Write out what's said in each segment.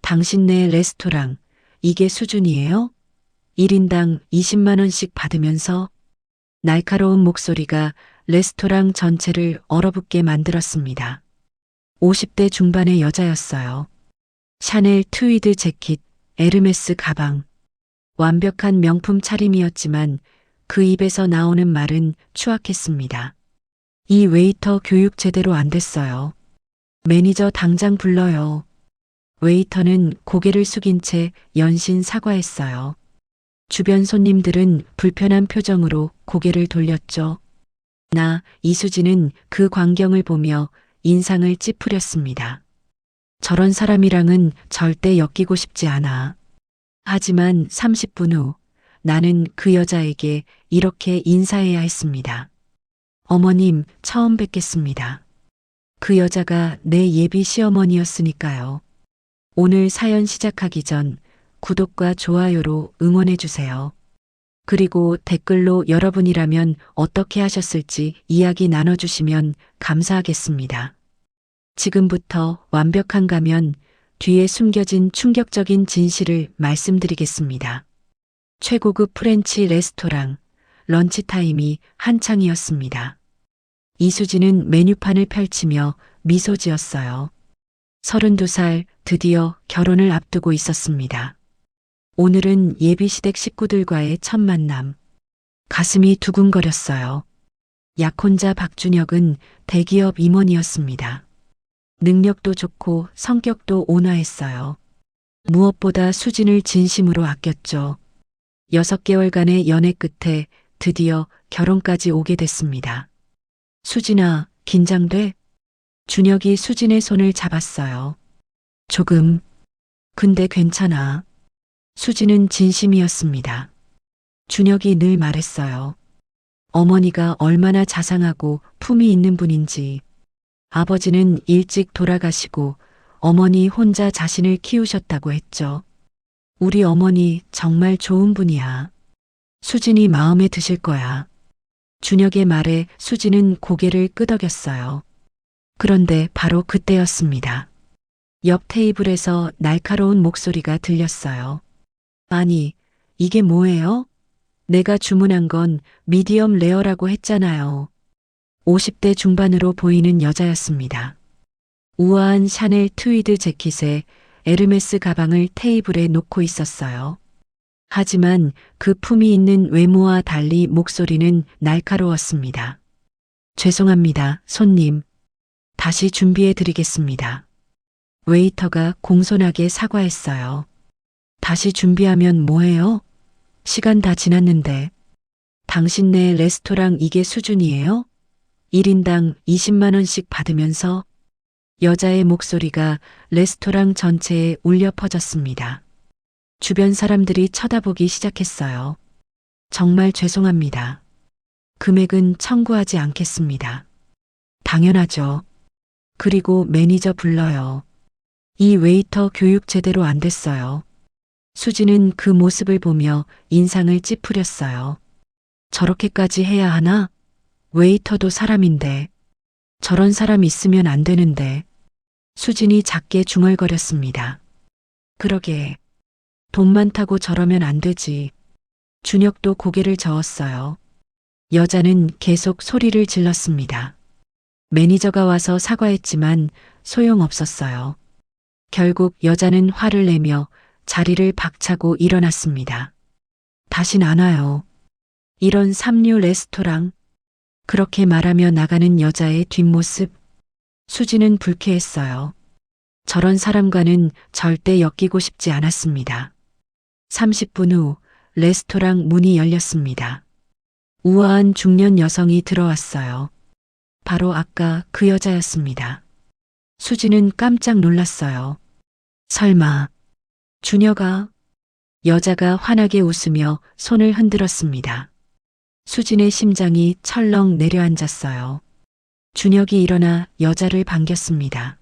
당신네 레스토랑, 이게 수준이에요? 1인당 20만 원씩 받으면서 날카로운 목소리가 레스토랑 전체를 얼어붙게 만들었습니다. 50대 중반의 여자였어요. 샤넬 트위드 재킷, 에르메스 가방. 완벽한 명품 차림이었지만 그 입에서 나오는 말은 추악했습니다. 이 웨이터 교육 제대로 안 됐어요. 매니저 당장 불러요. 웨이터는 고개를 숙인 채 연신 사과했어요. 주변 손님들은 불편한 표정으로 고개를 돌렸죠. 이수진은 그 광경을 보며 인상을 찌푸렸습니다. 저런 사람이랑은 절대 엮이고 싶지 않아. 하지만 30분 후 나는 그 여자에게 이렇게 인사해야 했습니다. 어머님, 처음 뵙겠습니다. 그 여자가 내 예비 시어머니였으니까요. 오늘 사연 시작하기 전 구독과 좋아요로 응원해 주세요. 그리고 댓글로 여러분이라면 어떻게 하셨을지 이야기 나눠주시면 감사하겠습니다. 지금부터 완벽한 가면 뒤에 숨겨진 충격적인 진실을 말씀드리겠습니다. 최고급 프렌치 레스토랑, 런치타임이 한창이었습니다. 이수진은 메뉴판을 펼치며 미소 지었어요. 32살 드디어 결혼을 앞두고 있었습니다. 오늘은 예비시댁 식구들과의 첫 만남. 가슴이 두근거렸어요. 약혼자 박준혁은 대기업 임원이었습니다. 능력도 좋고 성격도 온화했어요. 무엇보다 수진을 진심으로 아꼈죠. 6개월간의 연애 끝에 드디어 결혼까지 오게 됐습니다. 수진아, 긴장돼? 준혁이 수진의 손을 잡았어요. 조금. 근데 괜찮아. 수진은 진심이었습니다. 준혁이 늘 말했어요. 어머니가 얼마나 자상하고 품이 있는 분인지. 아버지는 일찍 돌아가시고 어머니 혼자 자신을 키우셨다고 했죠. 우리 어머니 정말 좋은 분이야. 수진이 마음에 드실 거야. 준혁의 말에 수진은 고개를 끄덕였어요. 그런데 바로 그때였습니다. 옆 테이블에서 날카로운 목소리가 들렸어요. 아니, 이게 뭐예요? 내가 주문한 건 미디엄 레어라고 했잖아요. 50대 중반으로 보이는 여자였습니다. 우아한 샤넬 트위드 재킷에 에르메스 가방을 테이블에 놓고 있었어요. 하지만 그 품이 있는 외모와 달리 목소리는 날카로웠습니다. 죄송합니다, 손님. 다시 준비해 드리겠습니다. 웨이터가 공손하게 사과했어요. 다시 준비하면 뭐해요? 시간 다 지났는데. 당신네 레스토랑 이게 수준이에요? 1인당 20만 원씩 받으면서 여자의 목소리가 레스토랑 전체에 울려 퍼졌습니다. 주변 사람들이 쳐다보기 시작했어요. 정말 죄송합니다. 금액은 청구하지 않겠습니다. 당연하죠. 그리고 매니저 불러요. 이 웨이터 교육 제대로 안 됐어요. 수지는 그 모습을 보며 인상을 찌푸렸어요. 저렇게까지 해야 하나? 웨이터도 사람인데. 저런 사람 있으면 안 되는데. 수진이 작게 중얼거렸습니다. 그러게. 돈 많다고 저러면 안 되지. 준혁도 고개를 저었어요. 여자는 계속 소리를 질렀습니다. 매니저가 와서 사과했지만 소용없었어요. 결국 여자는 화를 내며 자리를 박차고 일어났습니다. 다신 안 와요. 이런 삼류 레스토랑. 그렇게 말하며 나가는 여자의 뒷모습. 수지는 불쾌했어요. 저런 사람과는 절대 엮이고 싶지 않았습니다. 30분 후 레스토랑 문이 열렸습니다. 우아한 중년 여성이 들어왔어요. 바로 아까 그 여자였습니다. 수지는 깜짝 놀랐어요. 설마 준혁아? 여자가 환하게 웃으며 손을 흔들었습니다. 수진의 심장이 철렁 내려앉았어요. 준혁이 일어나 여자를 반겼습니다.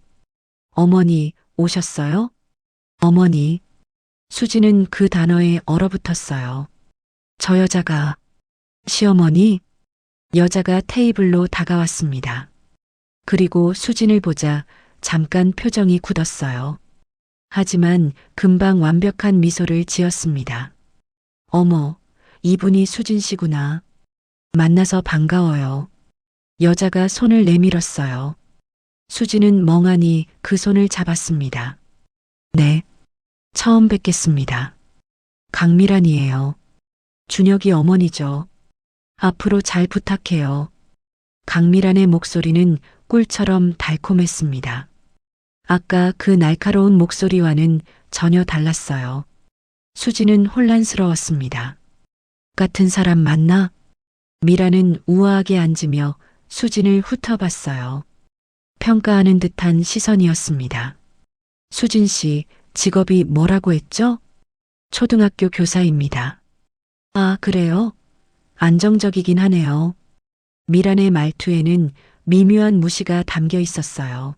어머니, 오셨어요? 어머니. 수진은 그 단어에 얼어붙었어요. 저 여자가 시어머니? 여자가 테이블로 다가왔습니다. 그리고 수진을 보자 잠깐 표정이 굳었어요. 하지만 금방 완벽한 미소를 지었습니다. 어머, 이분이 수진 씨구나. 만나서 반가워요. 여자가 손을 내밀었어요. 수진은 멍하니 그 손을 잡았습니다. 네, 처음 뵙겠습니다. 강미란이에요. 준혁이 어머니죠. 앞으로 잘 부탁해요. 강미란의 목소리는 꿀처럼 달콤했습니다. 아까 그 날카로운 목소리와는 전혀 달랐어요. 수지는 혼란스러웠습니다. 같은 사람 맞나? 미라는 우아하게 앉으며 수진을 훑어봤어요. 평가하는 듯한 시선이었습니다. 수진 씨, 직업이 뭐라고 했죠? 초등학교 교사입니다. 아, 그래요? 안정적이긴 하네요. 미란의 말투에는 미묘한 무시가 담겨 있었어요.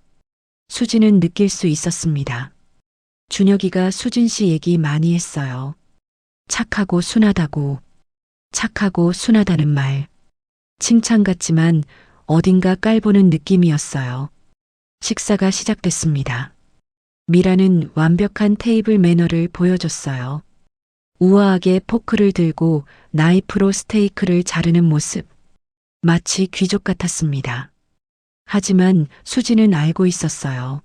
수진은 느낄 수 있었습니다. 준혁이가 수진 씨 얘기 많이 했어요. 착하고 순하다고. 착하고 순하다는 말. 칭찬 같지만 어딘가 깔보는 느낌이었어요. 식사가 시작됐습니다. 미라는 완벽한 테이블 매너를 보여줬어요. 우아하게 포크를 들고 나이프로 스테이크를 자르는 모습. 마치 귀족 같았습니다. 하지만 수지는 알고 있었어요.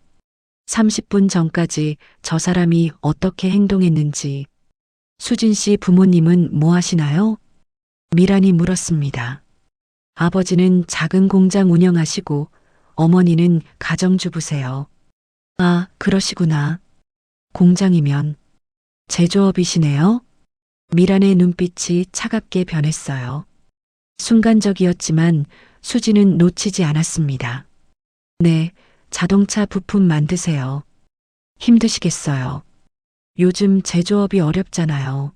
30분 전까지 저 사람이 어떻게 행동했는지. 수진 씨 부모님은 뭐 하시나요? 미란이 물었습니다. 아버지는 작은 공장 운영하시고 어머니는 가정주부세요. 아, 그러시구나. 공장이면 제조업이시네요? 미란의 눈빛이 차갑게 변했어요. 순간적이었지만 수지는 놓치지 않았습니다. 네, 자동차 부품 만드세요. 힘드시겠어요. 요즘 제조업이 어렵잖아요.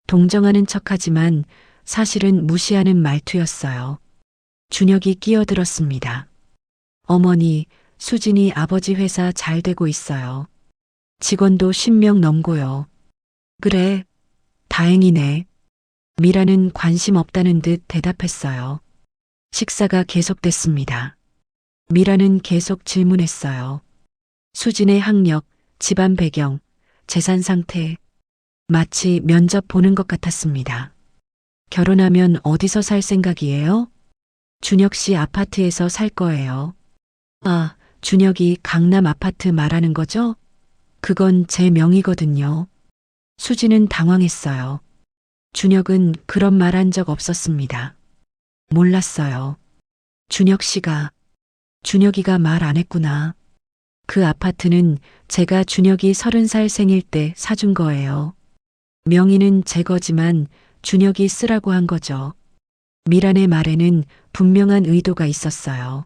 동정하는 척하지만 사실은 무시하는 말투였어요. 준혁이 끼어들었습니다. 어머니, 수진이 아버지 회사 잘 되고 있어요. 직원도 10명 넘고요. 그래, 다행이네. 미라는 관심 없다는 듯 대답했어요. 식사가 계속됐습니다. 미라는 계속 질문했어요. 수진의 학력, 집안 배경, 재산 상태, 마치 면접 보는 것 같았습니다. 결혼하면 어디서 살 생각이에요? 준혁 씨 아파트에서 살 거예요. 아, 준혁이 강남 아파트 말하는 거죠? 그건 제 명의거든요. 수지는 당황했어요. 준혁은 그런 말 한 적 없었습니다. 몰랐어요. 준혁이가 말 안 했구나. 그 아파트는 제가 준혁이 30살 생일 때 사준 거예요. 명의는 제 거지만 준혁이 쓰라고 한 거죠. 미란의 말에는 분명한 의도가 있었어요.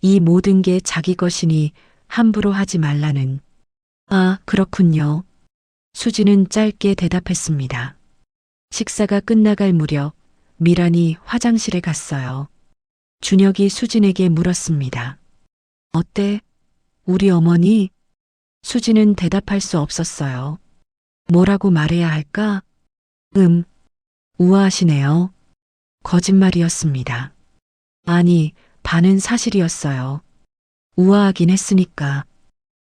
이 모든 게 자기 것이니 함부로 하지 말라는. 아, 그렇군요. 수지는 짧게 대답했습니다. 식사가 끝나갈 무렵 미란이 화장실에 갔어요. 준혁이 수진에게 물었습니다. 어때? 우리 어머니? 수지는 대답할 수 없었어요. 뭐라고 말해야 할까? 우아하시네요. 거짓말이었습니다. 아니, 반은 사실이었어요. 우아하긴 했으니까.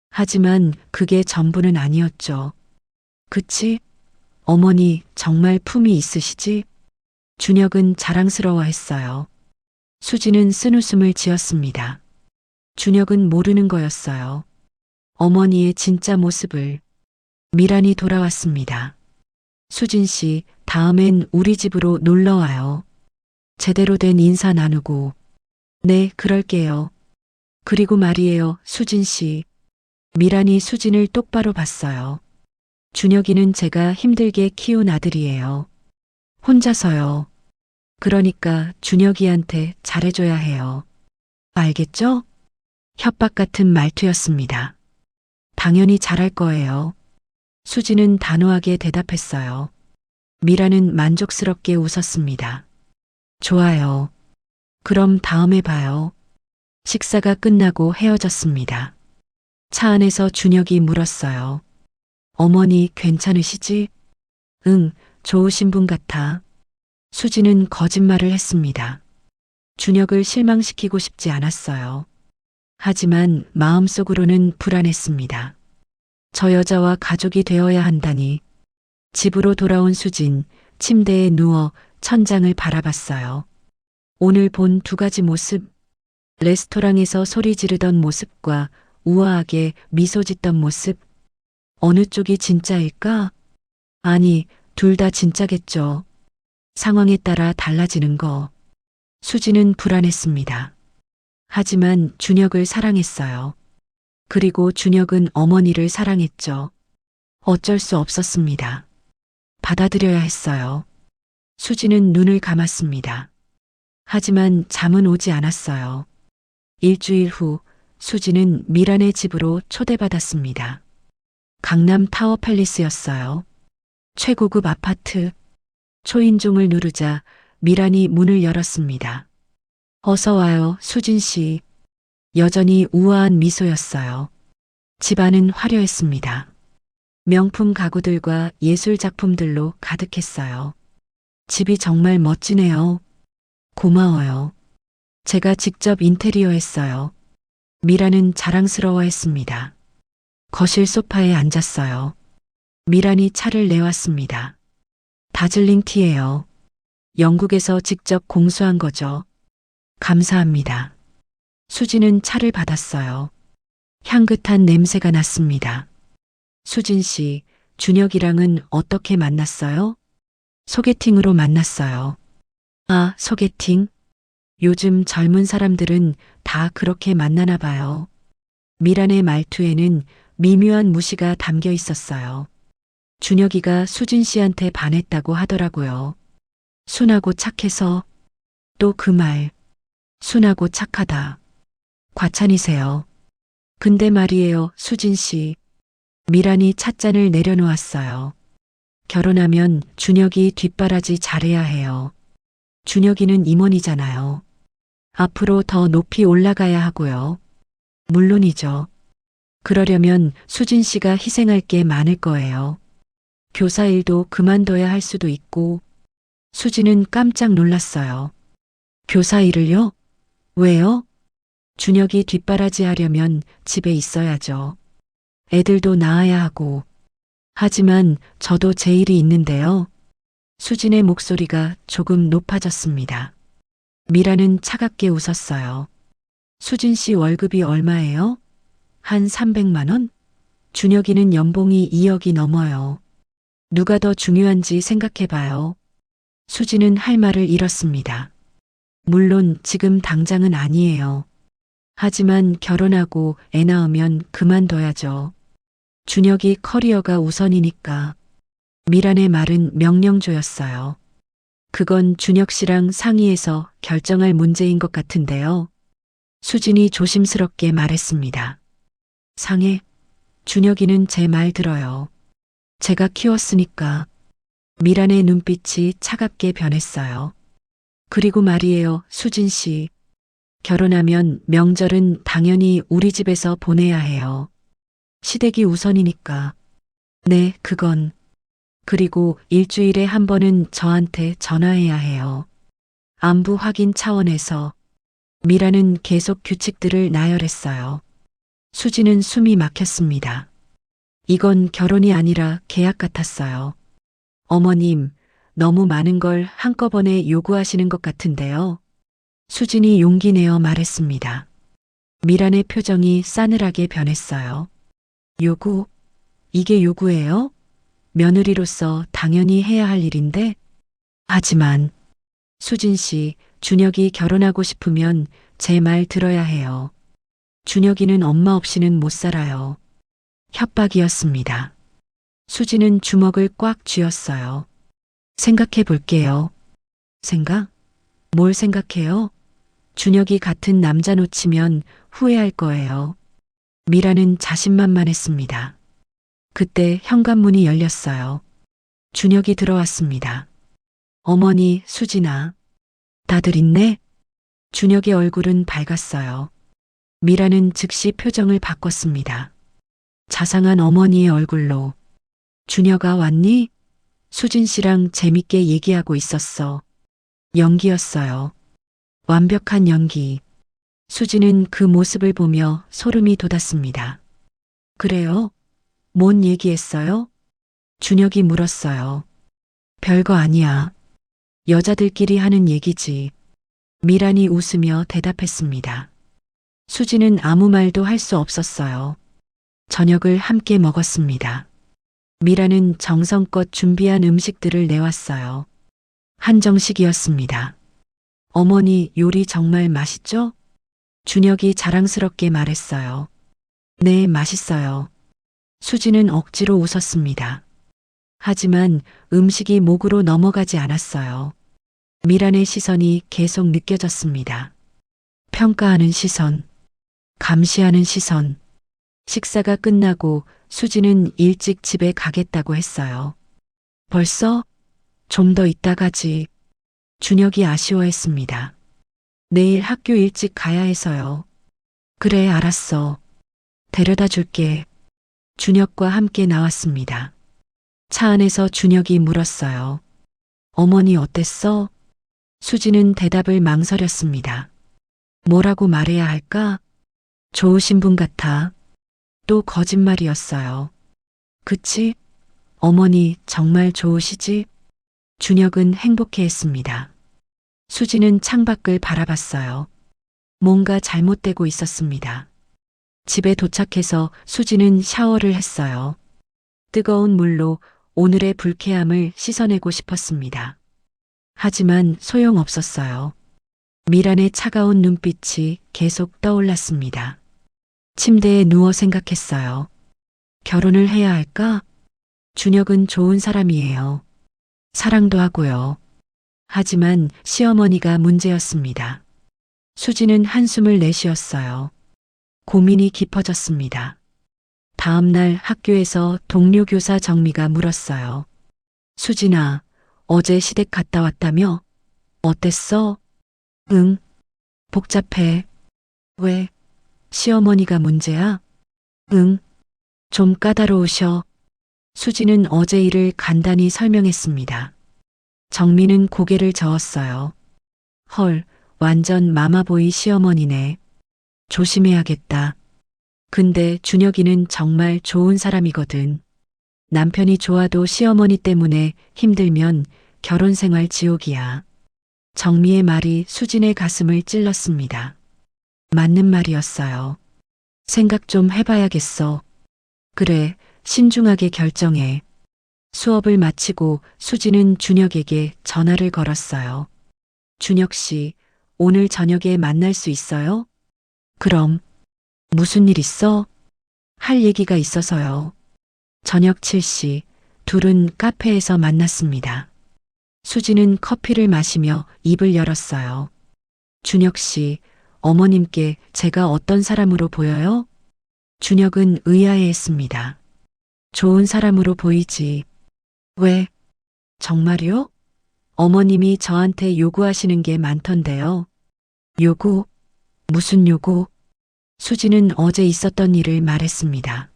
하지만 그게 전부는 아니었죠. 그치? 어머니 정말 품이 있으시지? 준혁은 자랑스러워했어요. 수지는 쓴웃음을 지었습니다. 준혁은 모르는 거였어요. 어머니의 진짜 모습을. 미란이 돌아왔습니다. 수진 씨, 다음엔 우리 집으로 놀러 와요. 제대로 된 인사 나누고. 네, 그럴게요. 그리고 말이에요, 수진 씨. 미란이 수진을 똑바로 봤어요. 준혁이는 제가 힘들게 키운 아들이에요. 혼자서요. 그러니까 준혁이한테 잘해줘야 해요. 알겠죠? 협박 같은 말투였습니다. 당연히 잘할 거예요. 수지는 단호하게 대답했어요. 미라는 만족스럽게 웃었습니다. 좋아요. 그럼 다음에 봐요. 식사가 끝나고 헤어졌습니다. 차 안에서 준혁이 물었어요. 어머니 괜찮으시지? 응, 좋으신 분 같아. 수지는 거짓말을 했습니다. 준혁을 실망시키고 싶지 않았어요. 하지만 마음속으로는 불안했습니다. 저 여자와 가족이 되어야 한다니. 집으로 돌아온 수진, 침대에 누워 천장을 바라봤어요. 오늘 본 두 가지 모습, 레스토랑에서 소리 지르던 모습과 우아하게 미소 짓던 모습. 어느 쪽이 진짜일까? 아니, 둘 다 진짜겠죠. 상황에 따라 달라지는 거. 수지는 불안했습니다. 하지만 준혁을 사랑했어요. 그리고 준혁은 어머니를 사랑했죠. 어쩔 수 없었습니다. 받아들여야 했어요. 수지는 눈을 감았습니다. 하지만 잠은 오지 않았어요. 일주일 후 수지는 미란의 집으로 초대받았습니다. 강남 타워 팰리스였어요. 최고급 아파트. 초인종을 누르자 미란이 문을 열었습니다. 어서 와요, 수진 씨. 여전히 우아한 미소였어요. 집안은 화려했습니다. 명품 가구들과 예술 작품들로 가득했어요. 집이 정말 멋지네요. 고마워요. 제가 직접 인테리어 했어요. 미란은 자랑스러워했습니다. 거실 소파에 앉았어요. 미란이 차를 내왔습니다. 다즐링 티예요. 영국에서 직접 공수한 거죠. 감사합니다. 수진은 차를 받았어요. 향긋한 냄새가 났습니다. 수진 씨, 준혁이랑은 어떻게 만났어요? 소개팅으로 만났어요. 아, 소개팅? 요즘 젊은 사람들은 다 그렇게 만나나 봐요. 미란의 말투에는 미묘한 무시가 담겨 있었어요. 준혁이가 수진 씨한테 반했다고 하더라고요. 순하고 착해서. 또 그 말. 순하고 착하다. 과찬이세요. 근데 말이에요, 수진 씨. 미란이 찻잔을 내려놓았어요. 결혼하면 준혁이 뒷바라지 잘해야 해요. 준혁이는 임원이잖아요. 앞으로 더 높이 올라가야 하고요. 물론이죠. 그러려면 수진 씨가 희생할 게 많을 거예요. 교사 일도 그만둬야 할 수도 있고. 수진은 깜짝 놀랐어요. 교사 일을요? 왜요? 준혁이 뒷바라지 하려면 집에 있어야죠. 애들도 낳아야 하고. 하지만 저도 제 일이 있는데요. 수진의 목소리가 조금 높아졌습니다. 미라는 차갑게 웃었어요. 수진 씨 월급이 얼마예요? 한 300만 원? 준혁이는 연봉이 2억이 넘어요. 누가 더 중요한지 생각해봐요. 수진은 할 말을 잃었습니다. 물론 지금 당장은 아니에요. 하지만 결혼하고 애 낳으면 그만둬야죠. 준혁이 커리어가 우선이니까. 미란의 말은 명령조였어요. 그건 준혁 씨랑 상의해서 결정할 문제인 것 같은데요. 수진이 조심스럽게 말했습니다. 상해? 준혁이는 제 말 들어요. 제가 키웠으니까. 미란의 눈빛이 차갑게 변했어요. 그리고 말이에요, 수진 씨. 결혼하면 명절은 당연히 우리 집에서 보내야 해요. 시댁이 우선이니까. 네, 그건. 그리고 일주일에 한 번은 저한테 전화해야 해요. 안부 확인 차원에서. 미라는 계속 규칙들을 나열했어요. 수지는 숨이 막혔습니다. 이건 결혼이 아니라 계약 같았어요. 어머님, 너무 많은 걸 한꺼번에 요구하시는 것 같은데요. 수진이 용기 내어 말했습니다. 미란의 표정이 싸늘하게 변했어요. 요구? 이게 요구예요? 며느리로서 당연히 해야 할 일인데? 하지만 수진 씨, 준혁이 결혼하고 싶으면 제 말 들어야 해요. 준혁이는 엄마 없이는 못 살아요. 협박이었습니다. 수진은 주먹을 꽉 쥐었어요. 생각해 볼게요. 생각? 뭘 생각해요? 준혁이 같은 남자 놓치면 후회할 거예요. 미라는 자신만만했습니다. 그때 현관문이 열렸어요. 준혁이 들어왔습니다. 어머니, 수진아. 다들 있네? 준혁의 얼굴은 밝았어요. 미라는 즉시 표정을 바꿨습니다. 자상한 어머니의 얼굴로. 준혁아 왔니? 수진 씨랑 재밌게 얘기하고 있었어. 연기였어요. 완벽한 연기. 수진은 그 모습을 보며 소름이 돋았습니다. 그래요? 뭔 얘기했어요? 준혁이 물었어요. 별거 아니야. 여자들끼리 하는 얘기지. 미란이 웃으며 대답했습니다. 수지는 아무 말도 할 수 없었어요. 저녁을 함께 먹었습니다. 미라는 정성껏 준비한 음식들을 내왔어요. 한정식이었습니다. 어머니 요리 정말 맛있죠? 준혁이 자랑스럽게 말했어요. 네, 맛있어요. 수지는 억지로 웃었습니다. 하지만 음식이 목으로 넘어가지 않았어요. 미란의 시선이 계속 느껴졌습니다. 평가하는 시선, 감시하는 시선. 식사가 끝나고 수지는 일찍 집에 가겠다고 했어요. 벌써? 좀 더 이따 가지. 준혁이 아쉬워했습니다. 내일 학교 일찍 가야 해서요. 그래, 알았어. 데려다 줄게. 준혁과 함께 나왔습니다. 차 안에서 준혁이 물었어요. 어머니 어땠어? 수지는 대답을 망설였습니다. 뭐라고 말해야 할까? 좋으신 분 같아. 또 거짓말이었어요. 그치? 어머니 정말 좋으시지? 준혁은 행복해했습니다. 수지는 창밖을 바라봤어요. 뭔가 잘못되고 있었습니다. 집에 도착해서 수지는 샤워를 했어요. 뜨거운 물로 오늘의 불쾌함을 씻어내고 싶었습니다. 하지만 소용없었어요. 미란의 차가운 눈빛이 계속 떠올랐습니다. 침대에 누워 생각했어요. 결혼을 해야 할까? 준혁은 좋은 사람이에요. 사랑도 하고요. 하지만 시어머니가 문제였습니다. 수지는 한숨을 내쉬었어요. 고민이 깊어졌습니다. 다음 날 학교에서 동료 교사 정미가 물었어요. 수진아, 어제 시댁 갔다 왔다며? 어땠어? 응, 복잡해. 왜? 시어머니가 문제야? 응, 좀 까다로우셔. 수지는 어제 일을 간단히 설명했습니다. 정미는 고개를 저었어요. 헐, 완전 마마보이 시어머니네. 조심해야겠다. 근데 준혁이는 정말 좋은 사람이거든. 남편이 좋아도 시어머니 때문에 힘들면 결혼 생활 지옥이야. 정미의 말이 수진의 가슴을 찔렀습니다. 맞는 말이었어요. 생각 좀 해봐야겠어. 그래, 신중하게 결정해. 수업을 마치고 수지는 준혁에게 전화를 걸었어요. 준혁 씨, 오늘 저녁에 만날 수 있어요? 그럼. 무슨 일 있어? 할 얘기가 있어서요. 저녁 7시, 둘은 카페에서 만났습니다. 수지는 커피를 마시며 입을 열었어요. 준혁 씨, 어머님께 제가 어떤 사람으로 보여요? 준혁은 의아해했습니다. 좋은 사람으로 보이지. 왜? 정말요? 어머님이 저한테 요구하시는 게 많던데요. 요구? 무슨 요구? 수지는 어제 있었던 일을 말했습니다.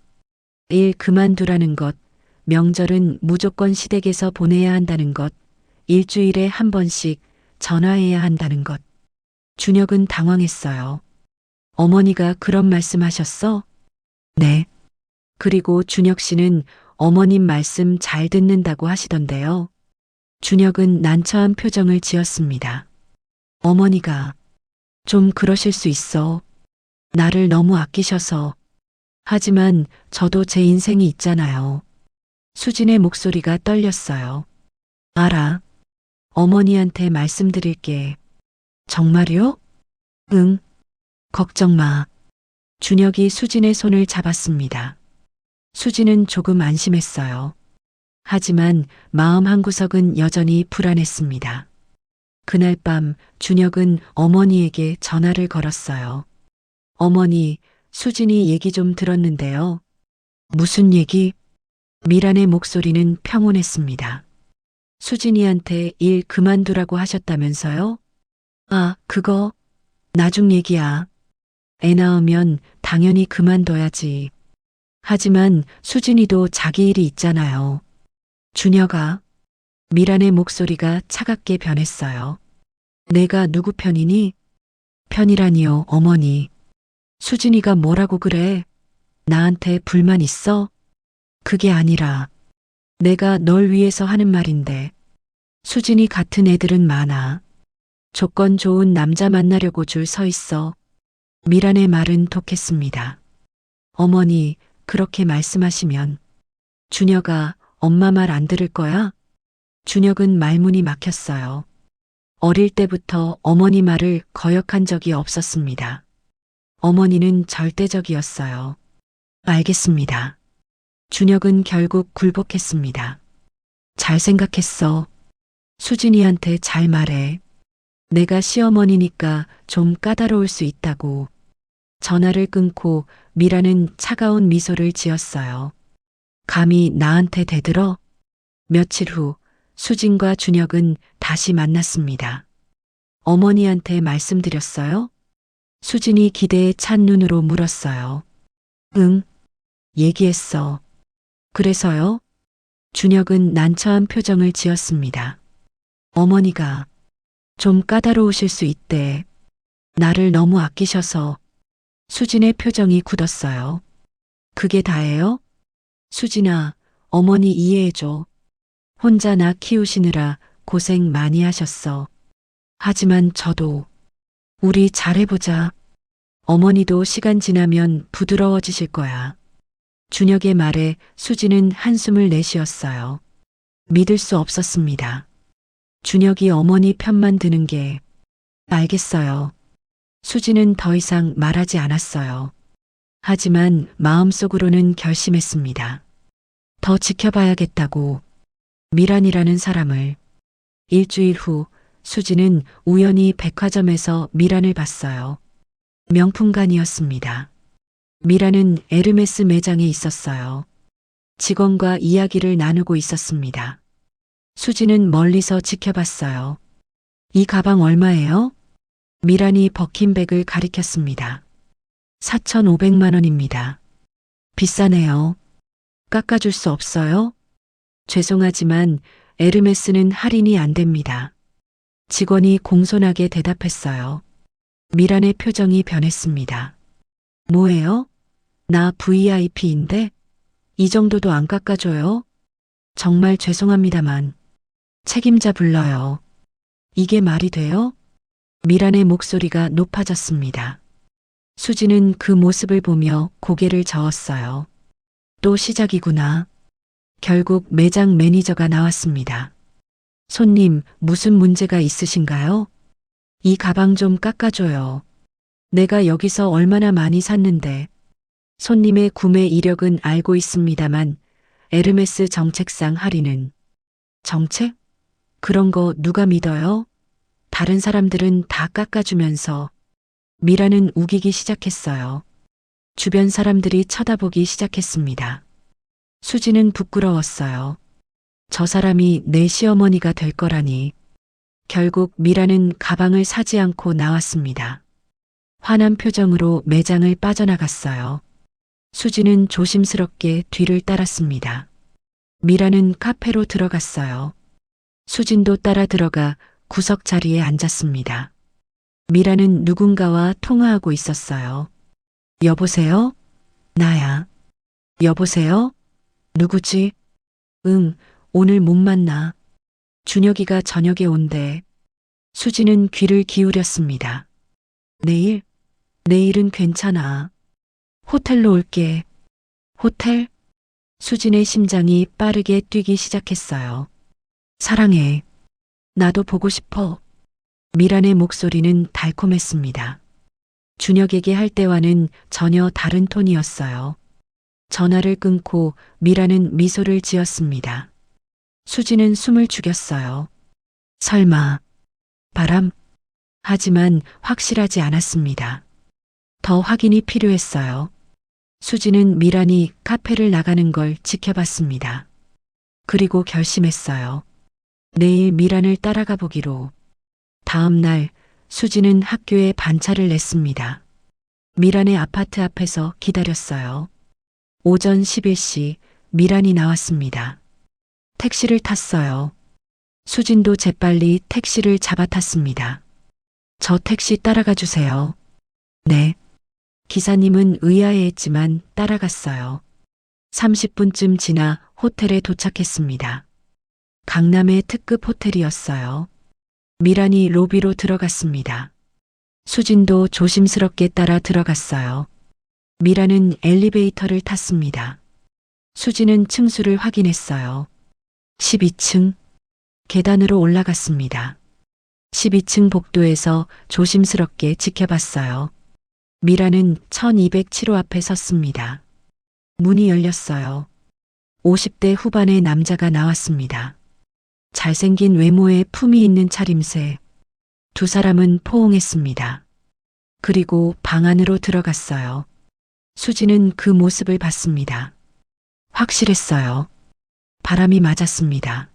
일 그만두라는 것, 명절은 무조건 시댁에서 보내야 한다는 것, 일주일에 한 번씩 전화해야 한다는 것. 준혁은 당황했어요. 어머니가 그런 말씀하셨어? 네. 그리고 준혁 씨는 어머님 말씀 잘 듣는다고 하시던데요. 준혁은 난처한 표정을 지었습니다. 어머니가 좀 그러실 수 있어. 나를 너무 아끼셔서. 하지만 저도 제 인생이 있잖아요. 수진의 목소리가 떨렸어요. 알아. 어머니한테 말씀드릴게. 정말요? 응. 걱정 마. 준혁이 수진의 손을 잡았습니다. 수진은 조금 안심했어요. 하지만 마음 한구석은 여전히 불안했습니다. 그날 밤 준혁은 어머니에게 전화를 걸었어요. 어머니, 수진이 얘기 좀 들었는데요. 무슨 얘기? 미란의 목소리는 평온했습니다. 수진이한테 일 그만두라고 하셨다면서요? 아, 그거 나중 얘기야. 애 낳으면 당연히 그만둬야지. 하지만 수진이도 자기 일이 있잖아요. 준혁아, 미란의 목소리가 차갑게 변했어요. 내가 누구 편이니? 편이라니요, 어머니. 수진이가 뭐라고 그래? 나한테 불만 있어? 그게 아니라 내가 널 위해서 하는 말인데 수진이 같은 애들은 많아. 조건 좋은 남자 만나려고 줄 서 있어. 미란의 말은 독했습니다. 어머니, 그렇게 말씀하시면 준혁아, 엄마 말 안 들을 거야? 준혁은 말문이 막혔어요. 어릴 때부터 어머니 말을 거역한 적이 없었습니다. 어머니는 절대적이었어요. 알겠습니다. 준혁은 결국 굴복했습니다. 잘 생각했어. 수진이한테 잘 말해. 내가 시어머니니까 좀 까다로울 수 있다고. 전화를 끊고 미라는 차가운 미소를 지었어요. 감히 나한테 대들어? 며칠 후 수진과 준혁은 다시 만났습니다. 어머니한테 말씀드렸어요? 수진이 기대에 찬 눈으로 물었어요. 응, 얘기했어. 그래서요? 준혁은 난처한 표정을 지었습니다. 어머니가 좀 까다로우실 수 있대. 나를 너무 아끼셔서. 수진의 표정이 굳었어요. 그게 다예요? 수진아, 어머니 이해해줘. 혼자 나 키우시느라 고생 많이 하셨어. 하지만 저도 우리 잘해보자. 어머니도 시간 지나면 부드러워지실 거야. 준혁의 말에 수진은 한숨을 내쉬었어요. 믿을 수 없었습니다. 준혁이 어머니 편만 드는 게. 알겠어요. 수진은 더 이상 말하지 않았어요. 하지만 마음속으로는 결심했습니다. 더 지켜봐야겠다고. 미란이라는 사람을. 일주일 후 수진은 우연히 백화점에서 미란을 봤어요. 명품관이었습니다. 미란은 에르메스 매장에 있었어요. 직원과 이야기를 나누고 있었습니다. 수진은 멀리서 지켜봤어요. 이 가방 얼마예요? 미란이 버킨백을 가리켰습니다. 4,500만 원입니다. 비싸네요. 깎아줄 수 없어요? 죄송하지만 에르메스는 할인이 안 됩니다. 직원이 공손하게 대답했어요. 미란의 표정이 변했습니다. 뭐예요? 나 VIP인데? 이 정도도 안 깎아줘요? 정말 죄송합니다만 책임자 불러요. 이게 말이 돼요? 미란의 목소리가 높아졌습니다. 수지는 그 모습을 보며 고개를 저었어요. 또 시작이구나. 결국 매장 매니저가 나왔습니다. 손님, 무슨 문제가 있으신가요? 이 가방 좀 깎아줘요. 내가 여기서 얼마나 많이 샀는데. 손님의 구매 이력은 알고 있습니다만 에르메스 정책상 할인은. 정책? 그런 거 누가 믿어요? 다른 사람들은 다 깎아주면서. 미라는 우기기 시작했어요. 주변 사람들이 쳐다보기 시작했습니다. 수지는 부끄러웠어요. 저 사람이 내 시어머니가 될 거라니. 결국 미라는 가방을 사지 않고 나왔습니다. 화난 표정으로 매장을 빠져나갔어요. 수지는 조심스럽게 뒤를 따랐습니다. 미라는 카페로 들어갔어요. 수진도 따라 들어가 구석 자리에 앉았습니다. 미라는 누군가와 통화하고 있었어요. 여보세요? 나야. 여보세요? 누구지? 응, 오늘 못 만나. 준혁이가 저녁에 온대. 수지는 귀를 기울였습니다. 내일? 내일은 괜찮아. 호텔로 올게. 호텔? 수진의 심장이 빠르게 뛰기 시작했어요. 사랑해. 나도 보고 싶어. 미란의 목소리는 달콤했습니다. 준혁에게 할 때와는 전혀 다른 톤이었어요. 전화를 끊고 미라는 미소를 지었습니다. 수지는 숨을 죽였어요. 설마 바람? 하지만 확실하지 않았습니다. 더 확인이 필요했어요. 수지는 미란이 카페를 나가는 걸 지켜봤습니다. 그리고 결심했어요. 내일 미란을 따라가 보기로. 다음 날 수지는 학교에 반차를 냈습니다. 미란의 아파트 앞에서 기다렸어요. 오전 11시 미란이 나왔습니다. 택시를 탔어요. 수진도 재빨리 택시를 잡아탔습니다. 저 택시 따라가 주세요. 네. 기사님은 의아해했지만 따라갔어요. 30분쯤 지나 호텔에 도착했습니다. 강남의 특급 호텔이었어요. 미란이 로비로 들어갔습니다. 수진도 조심스럽게 따라 들어갔어요. 미란은 엘리베이터를 탔습니다. 수진은 층수를 확인했어요. 12층. 계단으로 올라갔습니다. 12층 복도에서 조심스럽게 지켜봤어요. 미라는 1207호 앞에 섰습니다. 문이 열렸어요. 50대 후반의 남자가 나왔습니다. 잘생긴 외모에 품이 있는 차림새. 두 사람은 포옹했습니다. 그리고 방 안으로 들어갔어요. 수지는 그 모습을 봤습니다. 확실했어요. 바람이 맞았습니다.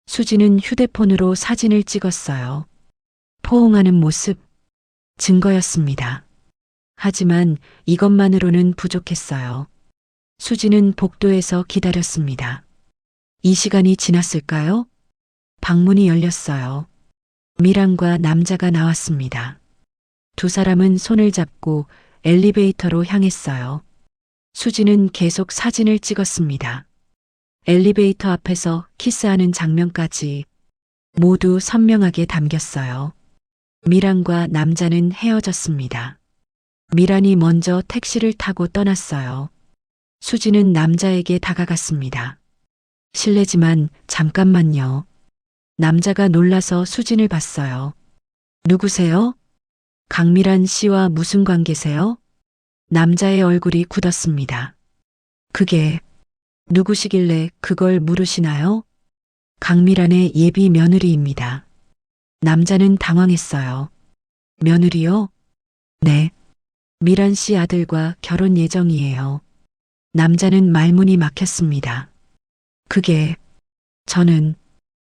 수지는 휴대폰으로 사진을 찍었어요. 포옹하는 모습, 증거였습니다. 하지만 이것만으로는 부족했어요. 수지는 복도에서 기다렸습니다. 이 시간이 지났을까요? 방문이 열렸어요. 미란과 남자가 나왔습니다. 두 사람은 손을 잡고 엘리베이터로 향했어요. 수지는 계속 사진을 찍었습니다. 엘리베이터 앞에서 키스하는 장면까지 모두 선명하게 담겼어요. 미란과 남자는 헤어졌습니다. 미란이 먼저 택시를 타고 떠났어요. 수지는 남자에게 다가갔습니다. 실례지만 잠깐만요. 남자가 놀라서 수진을 봤어요. 누구세요? 강미란 씨와 무슨 관계세요? 남자의 얼굴이 굳었습니다. 그게 누구시길래 그걸 물으시나요? 강미란의 예비 며느리입니다. 남자는 당황했어요. 며느리요? 네. 미란 씨 아들과 결혼 예정이에요. 남자는 말문이 막혔습니다. 그게 저는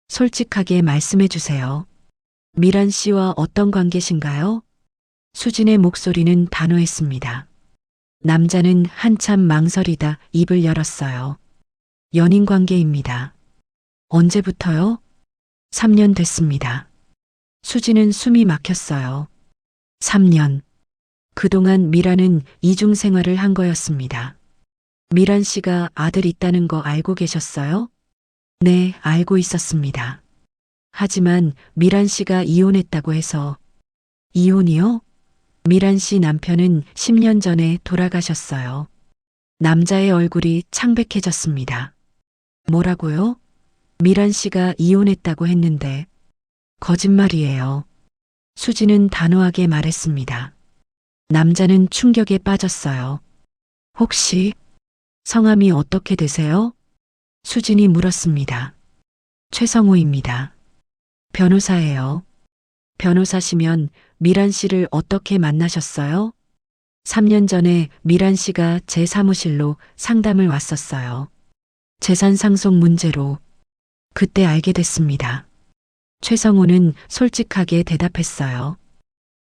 솔직하게 말씀해 주세요. 미란 씨와 어떤 관계신가요? 수진의 목소리는 단호했습니다. 남자는 한참 망설이다 입을 열었어요. 연인 관계입니다. 언제부터요? 3년 됐습니다. 수진은 숨이 막혔어요. 3년. 그동안 미란은 이중 생활을 한 거였습니다. 미란 씨가 아들 있다는 거 알고 계셨어요? 네, 알고 있었습니다. 하지만 미란 씨가 이혼했다고 해서. 이혼이요? 미란 씨 남편은 10년 전에 돌아가셨어요. 남자의 얼굴이 창백해졌습니다. 뭐라고요? 미란 씨가 이혼했다고 했는데. 거짓말이에요. 수지는 단호하게 말했습니다. 남자는 충격에 빠졌어요. 혹시 성함이 어떻게 되세요? 수진이 물었습니다. 최성호입니다. 변호사예요. 변호사시면 미란 씨를 어떻게 만나셨어요? 3년 전에 미란 씨가 제 사무실로 상담을 왔었어요. 재산 상속 문제로. 그때 알게 됐습니다. 최성호는 솔직하게 대답했어요.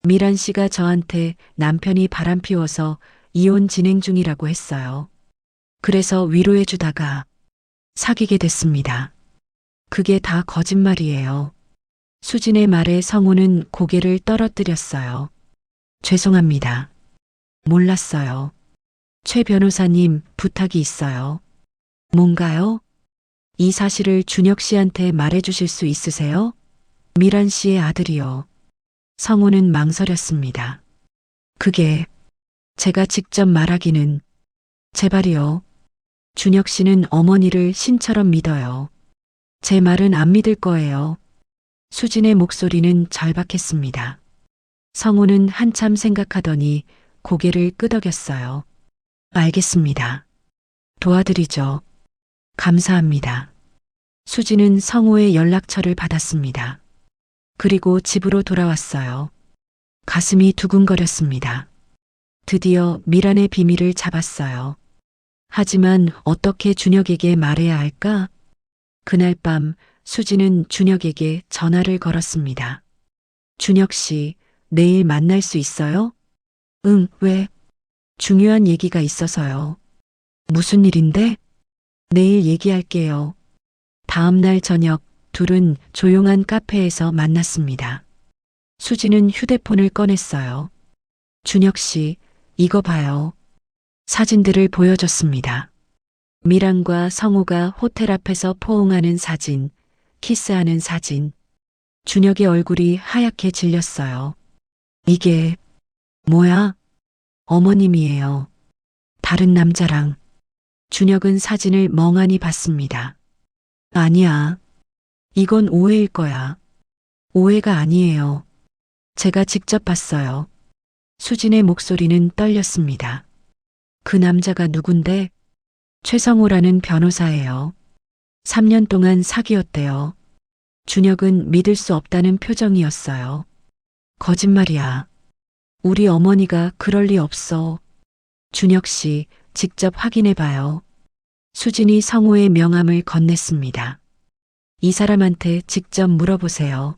미란 씨가 저한테 남편이 바람 피워서 이혼 진행 중이라고 했어요. 그래서 위로해 주다가 사귀게 됐습니다. 그게 다 거짓말이에요. 수진의 말에 성호는 고개를 떨어뜨렸어요. 죄송합니다. 몰랐어요. 최 변호사님, 부탁이 있어요. 뭔가요? 이 사실을 준혁 씨한테 말해 주실 수 있으세요? 미란 씨의 아들이요. 성호는 망설였습니다. 그게 제가 직접 말하기는. 제발이요. 준혁 씨는 어머니를 신처럼 믿어요. 제 말은 안 믿을 거예요. 수진의 목소리는 절박했습니다. 성호는 한참 생각하더니 고개를 끄덕였어요. 알겠습니다. 도와드리죠. 감사합니다. 수진은 성호의 연락처를 받았습니다. 그리고 집으로 돌아왔어요. 가슴이 두근거렸습니다. 드디어 미란의 비밀을 잡았어요. 하지만 어떻게 준혁에게 말해야 할까? 그날 밤 수진은 준혁에게 전화를 걸었습니다. 준혁 씨, 내일 만날 수 있어요? 응, 왜? 중요한 얘기가 있어서요. 무슨 일인데? 내일 얘기할게요. 다음 날 저녁 둘은 조용한 카페에서 만났습니다. 수진은 휴대폰을 꺼냈어요. 준혁 씨, 이거 봐요. 사진들을 보여줬습니다. 미란과 성우가 호텔 앞에서 포옹하는 사진, 키스하는 사진. 준혁의 얼굴이 하얗게 질렸어요. 이게 뭐야? 어머님이에요. 다른 남자랑. 준혁은 사진을 멍하니 봤습니다. 아니야. 이건 오해일 거야. 오해가 아니에요. 제가 직접 봤어요. 수진의 목소리는 떨렸습니다. 그 남자가 누군데? 최성우라는 변호사예요. 3년 동안 사귀었대요. 준혁은 믿을 수 없다는 표정이었어요. 거짓말이야. 우리 어머니가 그럴 리 없어. 준혁 씨, 직접 확인해 봐요. 수진이 성우의 명함을 건넸습니다. 이 사람한테 직접 물어보세요.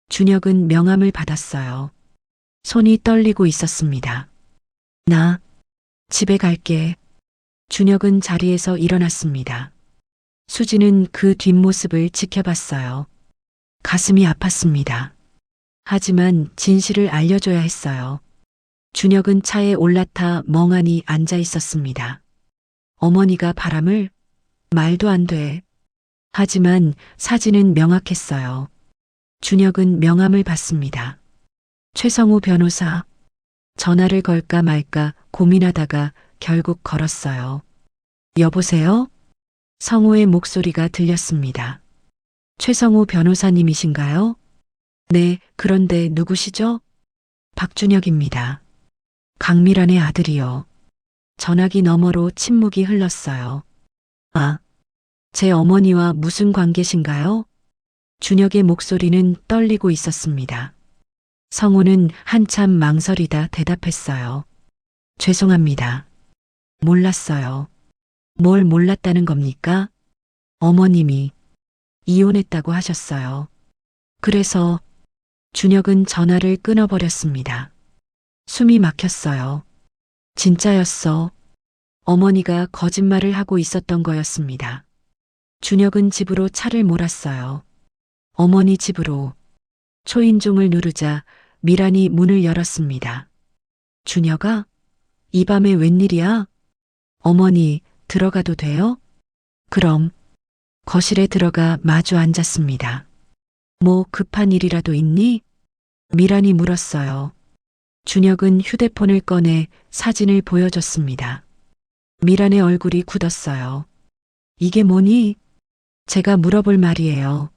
준혁은 명함을 받았어요. 손이 떨리고 있었습니다. 나 집에 갈게. 준혁은 자리에서 일어났습니다. 수진은 그 뒷모습을 지켜봤어요. 가슴이 아팠습니다. 하지만 진실을 알려줘야 했어요. 준혁은 차에 올라타 멍하니 앉아 있었습니다. 어머니가 바람을? 말도 안 돼. 하지만 사진은 명확했어요. 준혁은 명함을 받습니다. 최성우 변호사. 전화를 걸까 말까 고민하다가 결국 걸었어요. 여보세요? 성우의 목소리가 들렸습니다. 최성우 변호사님이신가요? 네, 그런데 누구시죠? 박준혁입니다. 강미란의 아들이요. 전화기 너머로 침묵이 흘렀어요. 아, 제 어머니와 무슨 관계신가요? 준혁의 목소리는 떨리고 있었습니다. 성우는 한참 망설이다 대답했어요. 죄송합니다. 몰랐어요. 뭘 몰랐다는 겁니까? 어머님이 이혼했다고 하셨어요. 그래서 준혁은 전화를 끊어버렸습니다. 숨이 막혔어요. 진짜였어. 어머니가 거짓말을 하고 있었던 거였습니다. 준혁은 집으로 차를 몰았어요. 어머니 집으로. 초인종을 누르자 미란이 문을 열었습니다. 준혁아? 이 밤에 웬일이야? 어머니, 들어가도 돼요? 그럼. 거실에 들어가 마주 앉았습니다. 뭐 급한 일이라도 있니? 미란이 물었어요. 준혁은 휴대폰을 꺼내 사진을 보여줬습니다. 미란의 얼굴이 굳었어요. 이게 뭐니? 제가 물어볼 말이에요.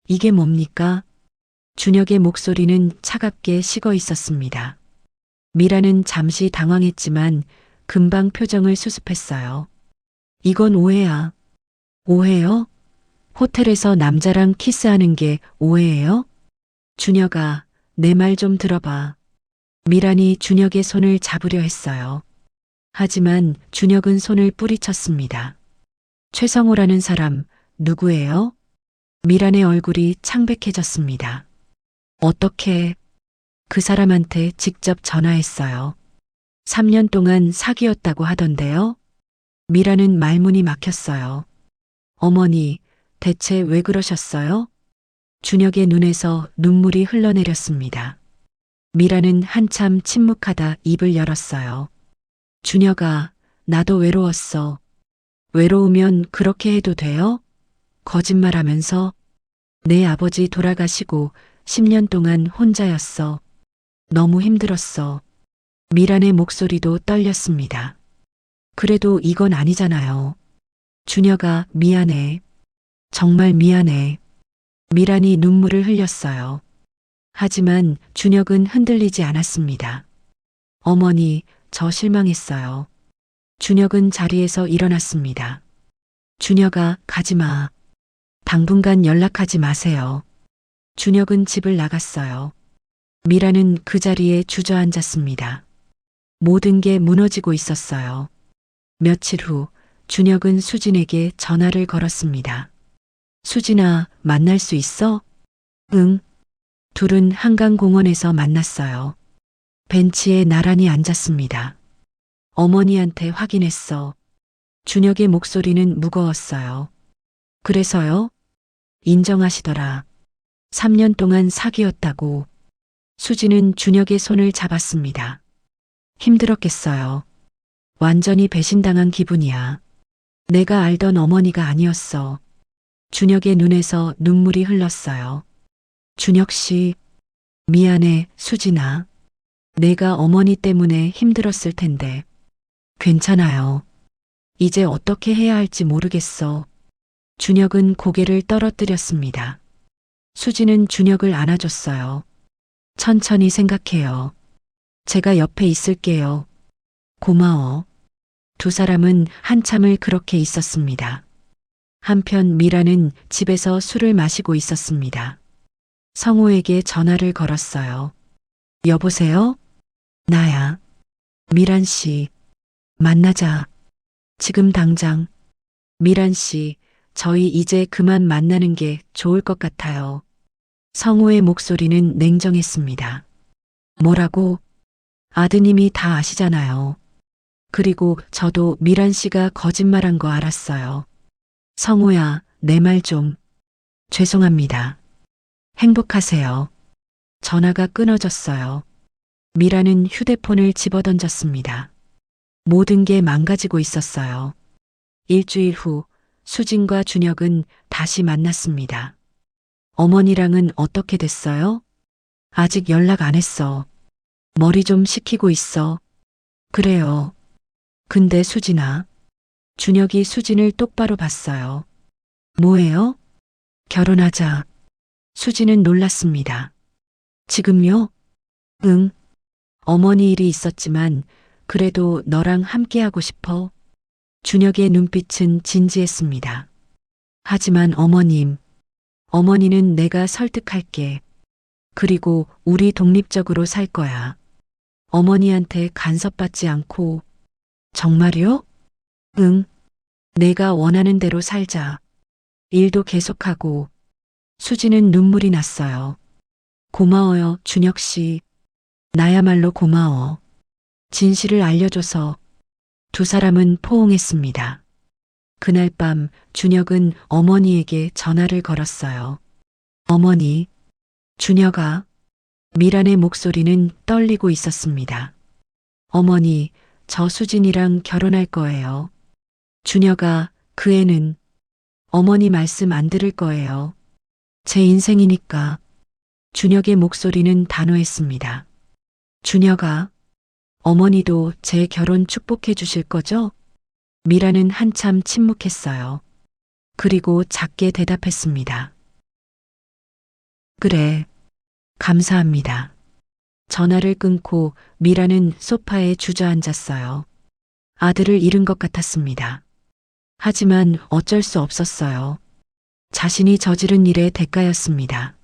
이게 뭡니까? 준혁의 목소리는 차갑게 식어 있었습니다. 미란은 잠시 당황했지만 금방 표정을 수습했어요. 이건 오해야. 오해요? 호텔에서 남자랑 키스하는 게 오해예요? 준혁아, 내 말 좀 들어봐. 미란이 준혁의 손을 잡으려 했어요. 하지만 준혁은 손을 뿌리쳤습니다. 최성우라는 사람 누구예요? 미란의 얼굴이 창백해졌습니다. 어떻게? 그 사람한테 직접 전화했어요. 3년 동안 사귀었다고 하던데요. 미란은 말문이 막혔어요. 어머니, 대체 왜 그러셨어요? 준혁의 눈에서 눈물이 흘러내렸습니다. 미란은 한참 침묵하다 입을 열었어요. 준혁아, 나도 외로웠어. 외로우면 그렇게 해도 돼요? 거짓말하면서 내 아버지 돌아가시고 10년 동안 혼자였어. 너무 힘들었어. 미란의 목소리도 떨렸습니다. 그래도 이건 아니잖아요. 준혁아, 미안해. 정말 미안해. 미란이 눈물을 흘렸어요. 하지만 준혁은 흔들리지 않았습니다. 어머니, 저 실망했어요. 준혁은 자리에서 일어났습니다. 준혁아, 가지 마. 당분간 연락하지 마세요. 준혁은 집을 나갔어요. 미란은 그 자리에 주저앉았습니다. 모든 게 무너지고 있었어요. 며칠 후 준혁은 수진에게 전화를 걸었습니다. 수진아, 만날 수 있어? 응. 둘은 한강공원에서 만났어요. 벤치에 나란히 앉았습니다. 어머니한테 확인했어. 준혁의 목소리는 무거웠어요. 그래서요? 인정하시더라. 3년 동안 사귀었다고. 수진은 준혁의 손을 잡았습니다. 힘들었겠어요. 완전히 배신당한 기분이야. 내가 알던 어머니가 아니었어. 준혁의 눈에서 눈물이 흘렀어요. 준혁 씨, 미안해, 수진아. 내가 어머니 때문에 힘들었을 텐데. 괜찮아요. 이제 어떻게 해야 할지 모르겠어. 준혁은 고개를 떨어뜨렸습니다. 수진은 준혁을 안아줬어요. 천천히 생각해요. 제가 옆에 있을게요. 고마워. 두 사람은 한참을 그렇게 있었습니다. 한편 미라는 집에서 술을 마시고 있었습니다. 성호에게 전화를 걸었어요. 여보세요? 나야. 미란 씨. 만나자. 지금 당장. 미란 씨, 저희 이제 그만 만나는 게 좋을 것 같아요. 성호의 목소리는 냉정했습니다. 뭐라고? 아드님이 다 아시잖아요. 그리고 저도 미란 씨가 거짓말한 거 알았어요. 성호야, 내 말 좀. 죄송합니다. 행복하세요. 전화가 끊어졌어요. 미라는 휴대폰을 집어던졌습니다. 모든 게 망가지고 있었어요. 일주일 후 수진과 준혁은 다시 만났습니다. 어머니랑은 어떻게 됐어요? 아직 연락 안 했어. 머리 좀 식히고 있어. 그래요. 근데 수진아. 준혁이 수진을 똑바로 봤어요. 뭐예요? 결혼하자. 수진은 놀랐습니다. 지금요? 응. 어머니 일이 있었지만 그래도 너랑 함께하고 싶어. 준혁의 눈빛은 진지했습니다. 하지만 어머니는 내가 설득할게. 그리고 우리 독립적으로 살 거야. 어머니한테 간섭받지 않고. 정말요? 응. 내가 원하는 대로 살자. 일도 계속하고. 수지는 눈물이 났어요. 고마워요, 준혁 씨. 나야말로 고마워. 진실을 알려줘서. 두 사람은 포옹했습니다. 그날 밤 준혁은 어머니에게 전화를 걸었어요. 어머니, 준혁아. 미란의 목소리는 떨리고 있었습니다. 어머니, 저 수진이랑 결혼할 거예요. 준혁아, 그 애는 어머니 말씀 안 들을 거예요. 제 인생이니까. 준혁의 목소리는 단호했습니다. 준혁아, 어머니도 제 결혼 축복해 주실 거죠? 미라는 한참 침묵했어요. 그리고 작게 대답했습니다. 그래, 감사합니다. 전화를 끊고 미라는 소파에 주저앉았어요. 아들을 잃은 것 같았습니다. 하지만 어쩔 수 없었어요. 자신이 저지른 일의 대가였습니다.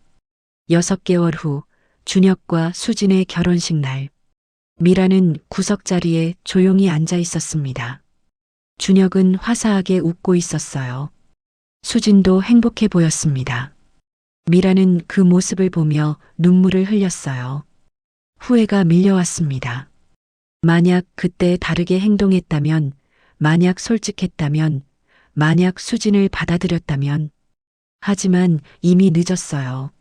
6개월 후 준혁과 수진의 결혼식 날, 미라는 구석자리에 조용히 앉아 있었습니다. 준혁은 화사하게 웃고 있었어요. 수진도 행복해 보였습니다. 미라는 그 모습을 보며 눈물을 흘렸어요. 후회가 밀려왔습니다. 만약 그때 다르게 행동했다면, 만약 솔직했다면, 만약 수진을 받아들였다면. 하지만 이미 늦었어요.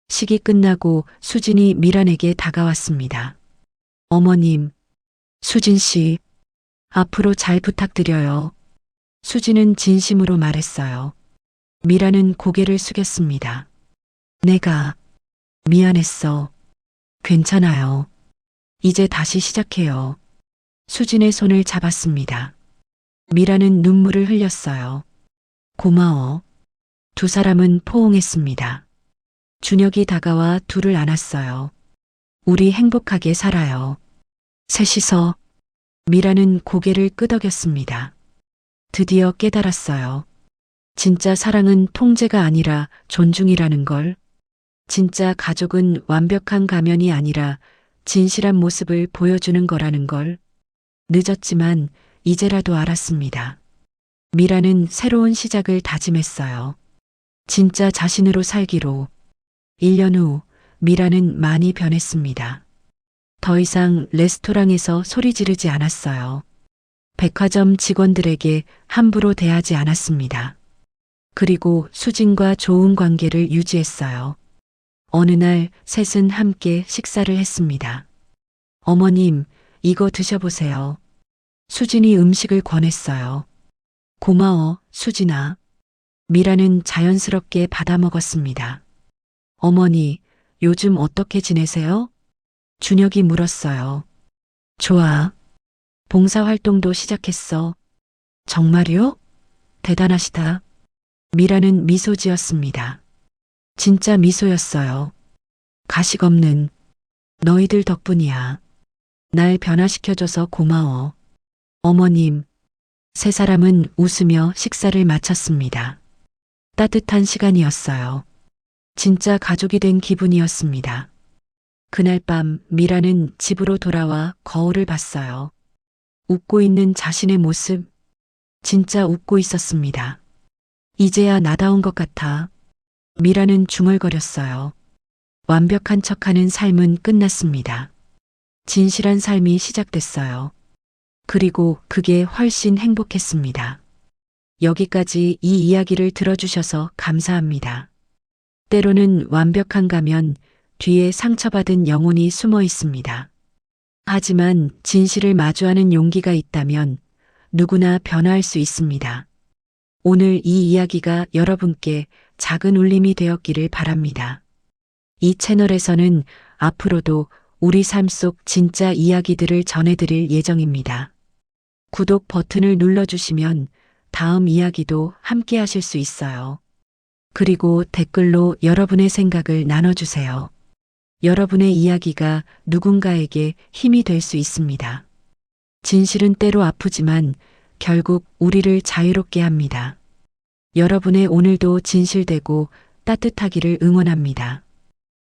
식이 끝나고 수진이 미란에게 다가왔습니다. 어머님, 수진 씨, 앞으로 잘 부탁드려요. 수진은 진심으로 말했어요. 미라는 고개를 숙였습니다. 내가 미안했어. 괜찮아요. 이제 다시 시작해요. 수진의 손을 잡았습니다. 미라는 눈물을 흘렸어요. 고마워. 두 사람은 포옹했습니다. 준혁이 다가와 둘을 안았어요. 우리 행복하게 살아요. 셋이서. 미라는 고개를 끄덕였습니다. 드디어 깨달았어요. 진짜 사랑은 통제가 아니라 존중이라는 걸. 진짜 가족은 완벽한 가면이 아니라 진실한 모습을 보여주는 거라는 걸. 늦었지만 이제라도 알았습니다. 미라는 새로운 시작을 다짐했어요. 진짜 자신으로 살기로. 1년 후 미라는 많이 변했습니다. 더 이상 레스토랑에서 소리 지르지 않았어요. 백화점 직원들에게 함부로 대하지 않았습니다. 그리고 수진과 좋은 관계를 유지했어요. 어느 날 셋은 함께 식사를 했습니다. 어머님, 이거 드셔보세요. 수진이 음식을 권했어요. 고마워, 수진아. 미라는 자연스럽게 받아먹었습니다. 어머니, 요즘 어떻게 지내세요? 준혁이 물었어요. 좋아. 봉사활동도 시작했어. 정말요? 대단하시다. 미라는 미소 지었습니다. 진짜 미소였어요. 가식 없는 너희들 덕분이야. 날 변화시켜줘서 고마워. 어머님, 세 사람은 웃으며 식사를 마쳤습니다. 따뜻한 시간이었어요. 진짜 가족이 된 기분이었습니다. 그날 밤 미라는 집으로 돌아와 거울을 봤어요. 웃고 있는 자신의 모습, 진짜 웃고 있었습니다. 이제야 나다운 것 같아. 미라는 중얼거렸어요. 완벽한 척하는 삶은 끝났습니다. 진실한 삶이 시작됐어요. 그리고 그게 훨씬 행복했습니다. 여기까지 이 이야기를 들어주셔서 감사합니다. 때로는 완벽한 가면 뒤에 상처받은 영혼이 숨어 있습니다. 하지만 진실을 마주하는 용기가 있다면 누구나 변화할 수 있습니다. 오늘 이 이야기가 여러분께 작은 울림이 되었기를 바랍니다. 이 채널에서는 앞으로도 우리 삶 속 진짜 이야기들을 전해드릴 예정입니다. 구독 버튼을 눌러주시면 다음 이야기도 함께 하실 수 있어요. 그리고 댓글로 여러분의 생각을 나눠주세요. 여러분의 이야기가 누군가에게 힘이 될 수 있습니다. 진실은 때로 아프지만 결국 우리를 자유롭게 합니다. 여러분의 오늘도 진실되고 따뜻하기를 응원합니다.